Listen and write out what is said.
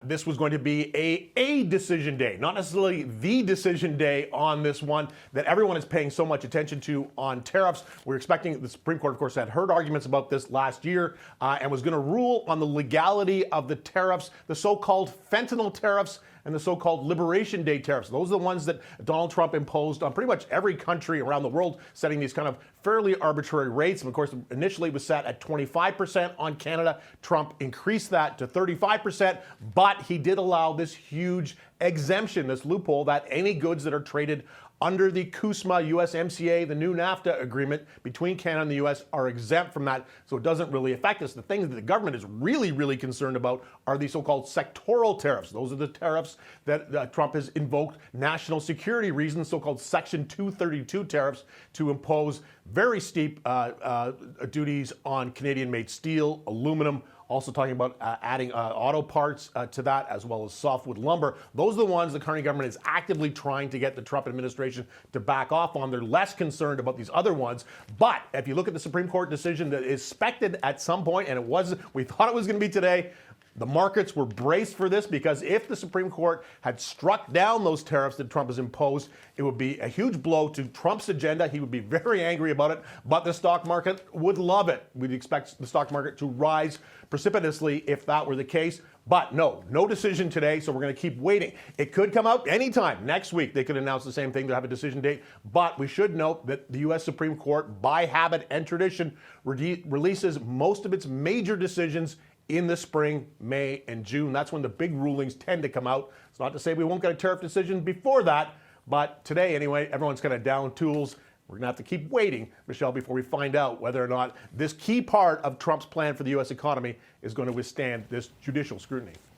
this was going to be a decision day, not necessarily the decision day on this one that everyone is paying so much attention to on tariffs. We're expecting the Supreme Court, of course, had heard arguments about this last year and was going to rule on the legality of the tariffs, the so-called fentanyl tariffs and the so-called Liberation Day tariffs. Those are the ones that Donald Trump imposed on pretty much every country around the world, setting these kind of fairly arbitrary rates. And of course, initially it was set at 25% on Canada. Trump increased that to 35%, but he did allow this huge exemption, this loophole, that any goods that are traded under the CUSMA USMCA, the new NAFTA agreement between Canada and the U.S., are exempt from that, so it doesn't really affect us. The things that the government is really concerned about are the so-called sectoral tariffs. Those are the tariffs that Trump has invoked national security reasons, so-called Section 232 tariffs, to impose very steep duties on Canadian-made steel, aluminum, also talking about adding auto parts to that, as well as softwood lumber. Those are the ones the current government is actively trying to get the Trump administration to back off on. They're less concerned about these other ones. But if you look at the Supreme Court decision that is expected at some point, and we thought it was going to be today, the markets were braced for this, because if the Supreme Court had struck down those tariffs that Trump has imposed, it would be a huge blow to Trump's agenda. He would be very angry about it, but the stock market would love it. We'd expect the stock market to rise precipitously if that were the case. But no decision today, so we're going to keep waiting. It could come out anytime. Next week, they could announce the same thing to have a decision date. But we should note that the U.S. Supreme Court, by habit and tradition, releases most of its major decisions in the spring, May, and June. That's when the big rulings tend to come out. It's not to say we won't get a tariff decision before that, but today, anyway, everyone's kind of down tools. We're going to have to keep waiting, Michelle, before we find out whether or not this key part of Trump's plan for the U.S. economy is going to withstand this judicial scrutiny.